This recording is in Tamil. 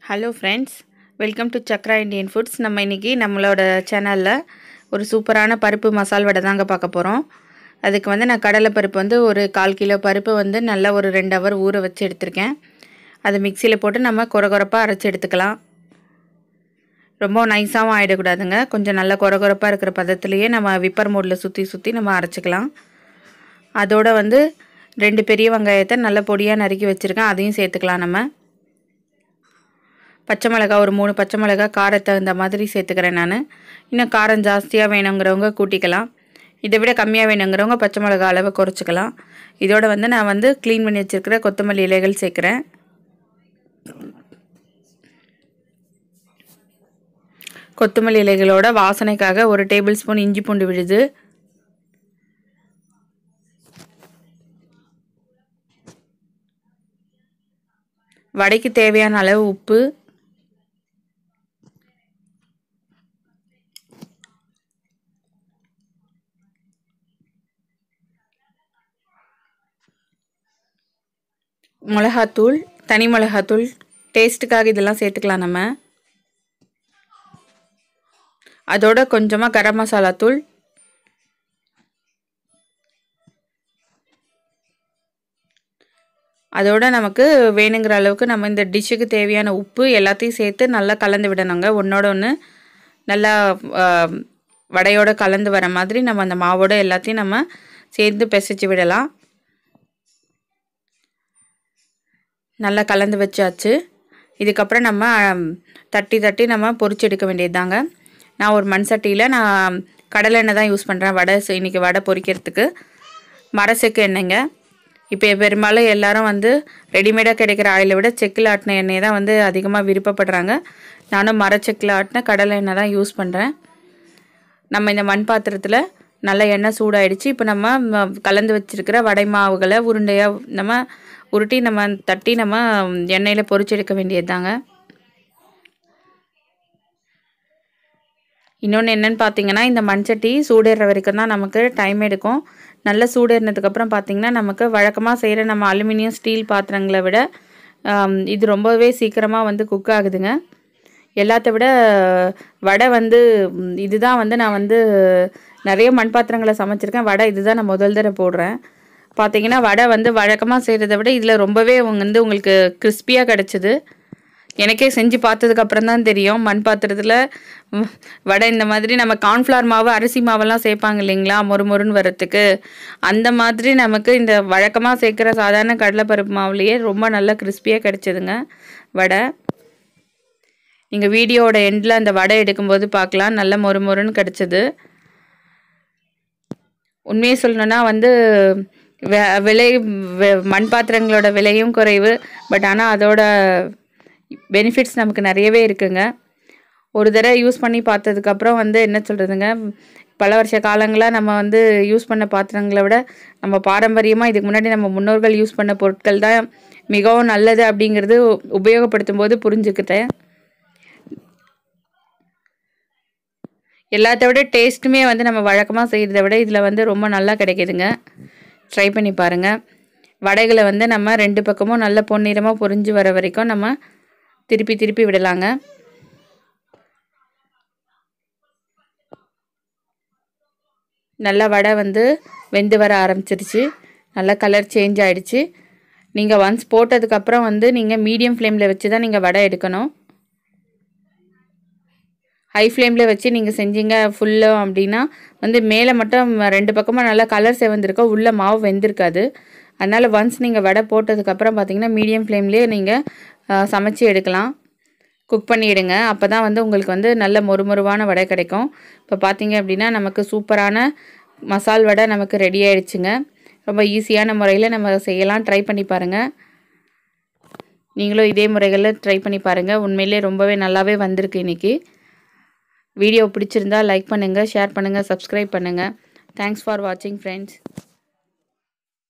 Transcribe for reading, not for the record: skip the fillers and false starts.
Hello friends, welcome to Chakra Indian foods. நம்ம இன்றைக்கி நம்மளோட சேனலில் ஒரு சூப்பரான பருப்பு மசால் வடை தாங்க பார்க்க போகிறோம். அதுக்கு நான் கடலை பருப்பு ஒரு 1/4 கிலோ பருப்பு நல்லா ஒரு 2 ஹவர் ஊற வச்சு எடுத்திருக்கேன். அதை மிக்சியில் போட்டு நம்ம கொரகொரப்பாக அரைச்சி எடுத்துக்கலாம். ரொம்ப நைஸாகவும் ஆகிடக்கூடாதுங்க. கொஞ்சம் நல்லா கொரகொரப்பாக இருக்கிற பதத்துலேயே நம்ம விப்பர் மோடில் சுற்றி நம்ம அரைச்சிக்கலாம். அதோட 2 பெரிய வெங்காயத்தை நல்லா பொடியாக நறுக்கி வச்சுருக்கேன், அதையும் சேர்த்துக்கலாம். நம்ம பச்சை மிளகாய் ஒரு 3 பச்சை மிளகாய் காரத்தை தகுந்த மாதிரி சேர்த்துக்கிறேன். நான் இன்னும் காரம் ஜாஸ்தியாக வேணுங்கிறவங்க கூட்டிக்கலாம், இதை விட கம்மியாக வேணுங்கிறவங்க பச்சை மிளகாய் அளவை குறைச்சிக்கலாம். இதோட நான் க்ளீன் பண்ணி வச்சுருக்கிற கொத்தமல்லி இலைகள் சேர்க்குறேன். கொத்தமல்லி இலைகளோட வாசனைக்காக 1 டேபிள் ஸ்பூன் இஞ்சி பூண்டு விழுது, வடைக்கு தேவையான அளவு உப்பு, மிளகாத்தூள், தனி மிளகாத்தூள், டேஸ்ட்டுக்காக இதெல்லாம் சேர்த்துக்கலாம். நம்ம அதோட கொஞ்சமாக கரம் மசாலா தூள், அதோட நமக்கு வேணுங்கிற அளவுக்கு நம்ம இந்த டிஷ்ஷுக்கு தேவையான உப்பு எல்லாத்தையும் சேர்த்து நல்லா கலந்து விடணுங்க. ஒன்றோட ஒன்று நல்லா வடையோட கலந்து வர மாதிரி நம்ம அந்த மாவோட எல்லாத்தையும் நம்ம சேர்ந்து பிசைச்சு விடலாம். நல்லா கலந்து வச்சாச்சு. இதுக்கப்புறம் நம்ம தட்டி நம்ம பொரிச்சு எடுக்க வேண்டியது தாங்க. நான் ஒரு மண் சட்டியில் நான் கடலை எண்ணெய் தான் யூஸ் பண்ணுறேன். இன்றைக்கி வடை பொரிக்கிறதுக்கு மரச்செக்கு எண்ணெய்ங்க. இப்போ பெரும்பாலும் எல்லோரும் ரெடிமேடாக கிடைக்கிற ஆயிலை விட செக்கில் ஆட்டின எண்ணெயை தான் அதிகமாக விருப்பப்படுறாங்க. நானும் மரச்செக்கில் ஆட்டின கடலை எண்ணெய் தான் யூஸ் பண்ணுறேன். நம்ம இந்த மண் பாத்திரத்தில் நல்லா எண்ணெய் சூடாயிடுச்சு. இப்போ நம்ம கலந்து வச்சுருக்கிற வடை மாவுகளை உருண்டையாக நம்ம உருட்டி நம்ம தட்டி நம்ம எண்ணெயில் பொரிச்சு எடுக்க வேண்டியது தாங்க. இன்னொன்று என்னென்னு பார்த்தீங்கன்னா, இந்த மண்சட்டி சூடேற வரைக்கும் தான் நமக்கு டைம் எடுக்கும். நல்லா சூடேறினதுக்கப்புறம் பார்த்திங்கன்னா நமக்கு வழக்கமாக செய்கிற நம்ம அலுமினியம் ஸ்டீல் பாத்திரங்களை விட இது ரொம்பவே சீக்கிரமாக குக் ஆகுதுங்க. எல்லாத்த விட வடை இதுதான் நான் நிறைய மண் பாத்திரங்களை சமைச்சிருக்கேன். வடை இதுதான் நான் முதல் தடவை போடுறேன். பார்த்திங்கன்னா வடை வழக்கமாக செய்கிறத விட இதில் ரொம்பவே உங்களுக்கு கிறிஸ்பியாக கிடச்சிது. எனக்கே செஞ்சு பார்த்ததுக்கப்புறம் தான் தெரியும், மண் பாத்திரத்தில் வடை இந்த மாதிரி நம்ம கார்ன்ஃப்ளவர் மாவு அரிசி மாவெல்லாம் சேர்ப்பாங்க இல்லைங்களா மொறுமொறுன்னு வரத்துக்கு, அந்த மாதிரி நமக்கு இந்த வழக்கமாக சேர்க்குற சாதாரண கடலைப்பருப்பு மாவுலேயே ரொம்ப நல்லா கிறிஸ்பியாக கிடச்சிதுங்க வடை. நீங்கள் வீடியோவோட எண்டில் அந்த வடை எடுக்கும்போது பார்க்கலாம், நல்ல மொறுமொறுன்னு கிடச்சிது. உண்மையை சொல்லணுன்னா விலை மண் பாத்திரங்களோட விலையும் குறைவு, பட் ஆனால் அதோட பெனிஃபிட்ஸ் நமக்கு நிறையவே இருக்குங்க. ஒரு தடவை யூஸ் பண்ணி பார்த்ததுக்கப்புறம் என்ன சொல்கிறதுங்க, பல வருஷ காலங்களாக நம்ம யூஸ் பண்ண பாத்திரங்களை விட நம்ம பாரம்பரியமாக இதுக்கு முன்னாடி நம்ம முன்னோர்கள் யூஸ் பண்ண பொருட்கள் தான் மிகவும் நல்லது அப்படிங்கிறது உபயோகப்படுத்தும் போது புரிஞ்சுக்கிட்டேன். எல்லாத்த விட டேஸ்ட்டுமே நம்ம வழக்கமாக செய்கிறத விட இதில் ரொம்ப நல்லா கிடைக்கிதுங்க. ட்ரை பண்ணி பாருங்கள். வடைகளை நம்ம 2 பக்கமும் நல்ல பொன்னிறமாக பொரிஞ்சு வர வரைக்கும் நம்ம திருப்பி விடலாங்க. நல்லா வடை வெந்து வர ஆரம்பிச்சிருச்சு. நல்லா கலர் சேஞ்ச் ஆகிடுச்சு. நீங்கள் ஒன்ஸ் போட்டதுக்கப்புறம் நீங்கள் மீடியம் ஃப்ளேமில் வச்சு தான் நீங்கள் வடை எடுக்கணும். ஹை ஃப்ளேமில் வச்சு நீங்கள் செஞ்சீங்க ஃபுல்லாக அப்படின்னா மேலே மட்டும் 2 பக்கமாக நல்லா கலர் செவந்திருக்கோம், உள்ளே மாவு வெந்திருக்காது. அதனால் ஒன்ஸ் நீங்கள் வடை போட்டதுக்கப்புறம் பார்த்தீங்கன்னா மீடியம் ஃப்ளேம்லேயே நீங்கள் சமைச்சி எடுக்கலாம், குக் பண்ணிவிடுங்க. அப்போ தான் உங்களுக்கு நல்ல மொறுமொறுவான வடை கிடைக்கும். இப்போ பார்த்தீங்க அப்படின்னா நமக்கு சூப்பரான மசால் வடை நமக்கு ரெடி ஆகிடுச்சுங்க. ரொம்ப ஈஸியான முறையில் நம்ம செய்யலாம். ட்ரை பண்ணி பாருங்கள். நீங்களும் இதே முறைகளில் ட்ரை பண்ணி பாருங்கள். உண்மையிலே ரொம்பவே நல்லாவே வந்திருக்கு இன்றைக்கி. வீடியோ பிடிச்சிருந்தால் லைக் பண்ணுங்கள், ஷேர் பண்ணுங்கள், சப்ஸ்கிரைப் பண்ணுங்கள். தேங்க்ஸ் ஃபார் வாட்சிங் ஃப்ரெண்ட்ஸ்.